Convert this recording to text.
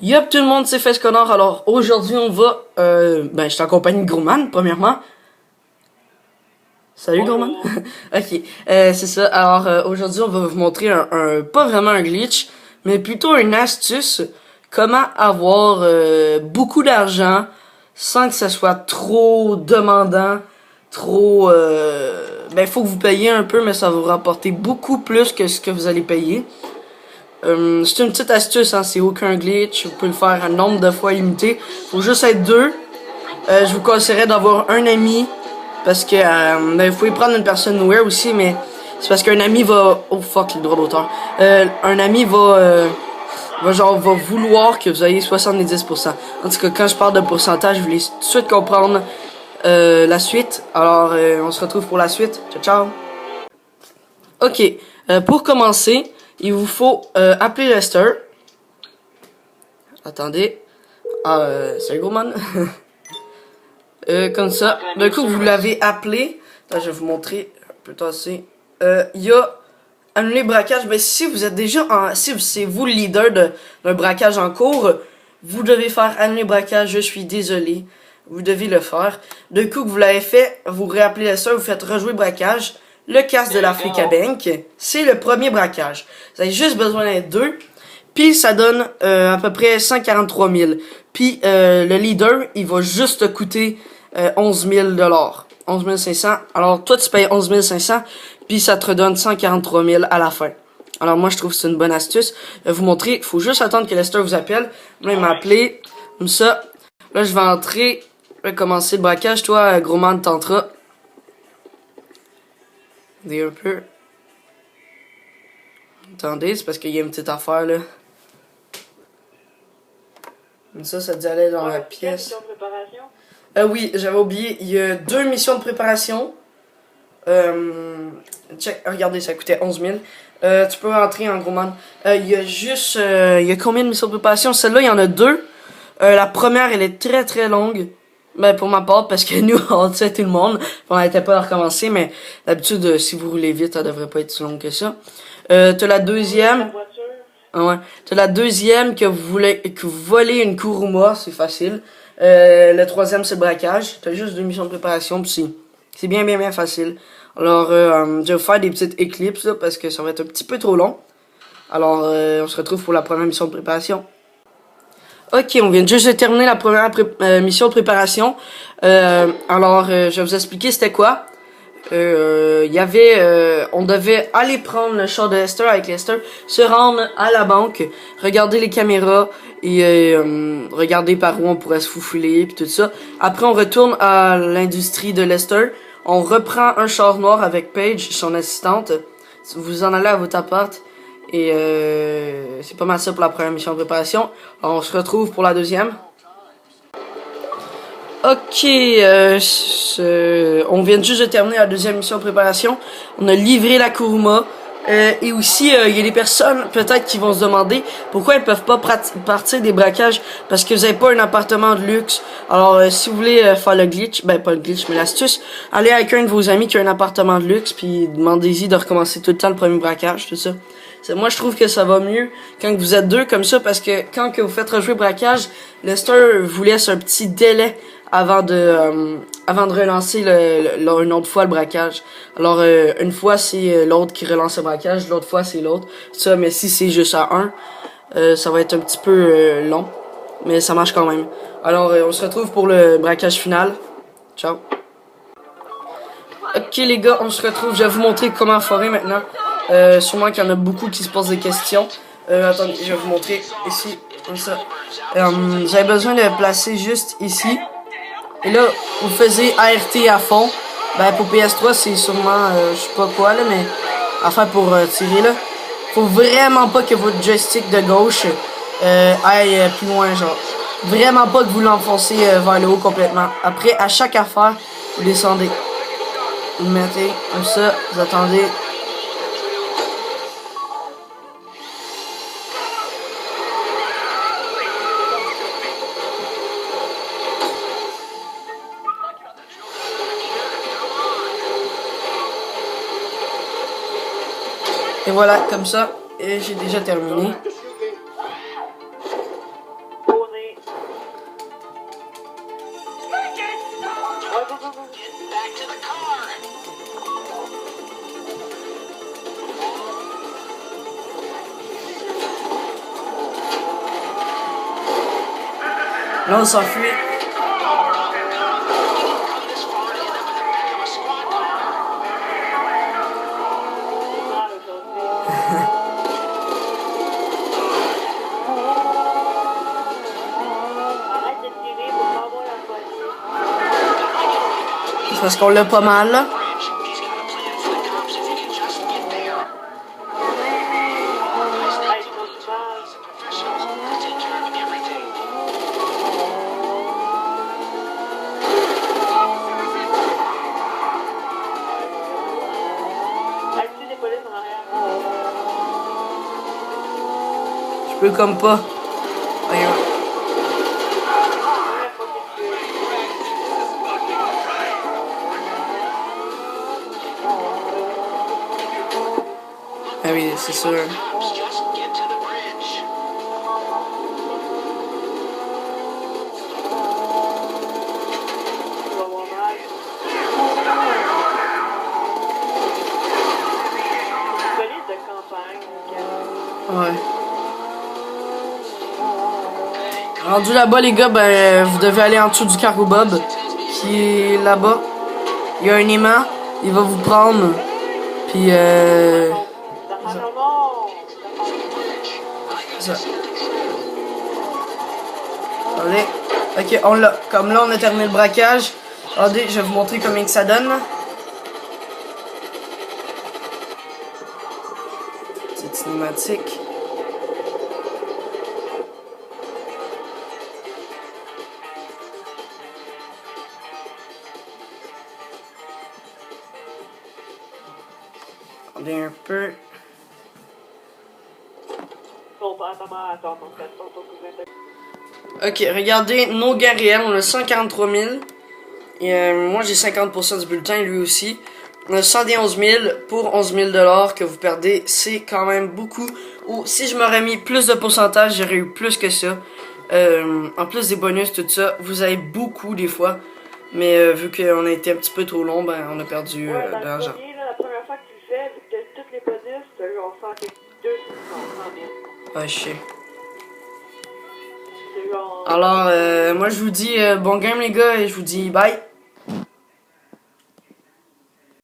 Yup, tout le monde, c'est Fest Connor. Alors, aujourd'hui, on va... je suis en compagnie de Grosman, premièrement. Salut, Grosman. Bonjour. Ok, c'est ça. Alors, aujourd'hui, on va vous montrer pas vraiment un glitch, mais plutôt une astuce. Comment avoir beaucoup d'argent sans que ça soit trop demandant, trop... faut que vous payiez un peu, mais ça va vous rapporter beaucoup plus que ce que vous allez payer. C'est une petite astuce, hein, c'est aucun glitch, vous pouvez le faire un nombre de fois limité. Faut juste être deux. Je vous conseillerais d'avoir un ami, parce que vous pouvez prendre une personne nowhere aussi, mais c'est parce qu'un ami va... Oh fuck, les droits d'auteur. Un ami va vouloir que vous ayez 70%. En tout cas, quand je parle de pourcentage, vous voulez tout de suite comprendre la suite. Alors, on se retrouve pour la suite. Ciao, ciao. Ok, pour commencer, il vous faut appeler Lester. Attendez. Salut Gourmand. Comme ça. D'un coup, vous l'avez appelé. Attends, je vais vous montrer un peu tassé. Il y a annulé braquage. Mais si vous êtes déjà si c'est vous le leader d'un braquage en cours, vous devez faire annuler braquage. Je suis désolé. Vous devez le faire. D'un coup que vous l'avez fait, vous réappelez Lester, vous faites rejouer braquage. Le casque de la flic à bank, c'est le premier braquage. Vous avez juste besoin d'être deux. Puis ça donne à peu près 143 000. Puis le leader, il va juste coûter 11 000 11 500. Alors toi, tu payes 11 500. Puis ça te redonne 143 000 à la fin. Alors moi, je trouve que c'est une bonne astuce. Je vais vous montrer. Il faut juste attendre que Lester vous appelle. Là, il m'a appelé. Comme ça. Là, je vais entrer. Je vais commencer le braquage. Toi, gros man, tentera. Un peu. Attendez, c'est parce qu'il y a une petite affaire là. Comme ça dit aller dans la pièce. Mission de préparation? Oui, j'avais oublié. Il y a 2 missions de préparation. Check, regardez, ça coûtait 11 000. Tu peux rentrer en gros man. Il y a juste... il y a combien de missions de préparation? Celle-là, il y en a 2. La première, elle est très très longue. Pour ma part, parce que nous, on sait tout le monde. On n'était pas à recommencer, mais d'habitude, si vous roulez vite, ça devrait pas être si long que ça. T'as la deuxième. Ouais. T'as la deuxième que vous volez une Kuruma, c'est facile. Le troisième, c'est le braquage. T'as juste 2 missions de préparation, puis c'est bien facile. Alors, je vais vous faire des petites éclipses, là, parce que ça va être un petit peu trop long. Alors, on se retrouve pour la première mission de préparation. Ok, on vient juste de terminer la première mission de préparation. Je vais vous expliquer c'était quoi. On devait aller prendre le char de Lester avec Lester, se rendre à la banque, regarder les caméras et regarder par où on pourrait se faufiler puis tout ça. Après, on retourne à l'industrie de Lester. On reprend un char noir avec Paige, son assistante. Vous en allez à votre appart. Et c'est pas mal ça pour la première mission de préparation. Alors, on se retrouve pour la deuxième. Ok, on vient juste de terminer la deuxième mission de préparation. On a livré la Kuruma. Et aussi, il y a des personnes peut-être qui vont se demander pourquoi ils peuvent pas partir des braquages parce que vous n'avez pas un appartement de luxe. Alors, si vous voulez faire le glitch, pas le glitch, mais l'astuce, allez avec un de vos amis qui a un appartement de luxe, puis demandez-y de recommencer tout le temps le premier braquage, tout ça. Moi, je trouve que ça va mieux quand vous êtes deux comme ça parce que quand que vous faites rejouer braquage, Lester vous laisse un petit délai avant de relancer une autre fois le braquage. Alors une fois c'est l'autre qui relance le braquage, l'autre fois c'est l'autre. Ça, mais si c'est juste à un, ça va être un petit peu long, mais ça marche quand même. Alors on se retrouve pour le braquage final. Ciao. Ok les gars, on se retrouve. Je vais vous montrer comment forer maintenant. Sûrement qu'il y en a beaucoup qui se posent des questions. Attendez, je vais vous montrer ici, comme ça. J'avais besoin de le placer juste ici. Et là, vous faisiez ART à fond. Pour PS3, c'est sûrement, je sais pas quoi, là, mais enfin pour tirer, là. Faut vraiment pas que votre joystick de gauche aille plus loin, genre. Vraiment pas que vous l'enfoncez vers le haut complètement. Après, à chaque affaire, vous descendez. Vous le mettez comme ça, vous attendez. Et voilà, comme ça, et j'ai déjà terminé. Là, on s'enfuit. C'est parce qu'on l'a pas mal, là. Je peux comme pas. Regarde. Ah oui, c'est sûr. Ouais. Rendu là-bas, les gars, ben, vous devez aller en dessous du cargo Bob, qui est là-bas. Il y a un aimant, il va vous prendre. Puis, ça. Attendez. Ok, on l'a. Comme là, on a terminé le braquage. Attendez, je vais vous montrer combien que ça donne. Petite cinématique. Attendez un peu. Ok, regardez, nos gains réels, on a 143 000. Et moi, j'ai 50% du bulletin, lui aussi. On a 111 000 pour 11 000 $ que vous perdez. C'est quand même beaucoup. Ou si je m'aurais mis plus de pourcentage, j'aurais eu plus que ça. En plus des bonus, tout ça, vous avez beaucoup des fois. Mais vu qu'on a été un petit peu trop long, ben on a perdu de l'argent. La première fois que tu le fais, vu que tous les bonus, tu as eu en 200 000. Ah, je sais. Alors, moi je vous dis bon game les gars et je vous dis bye.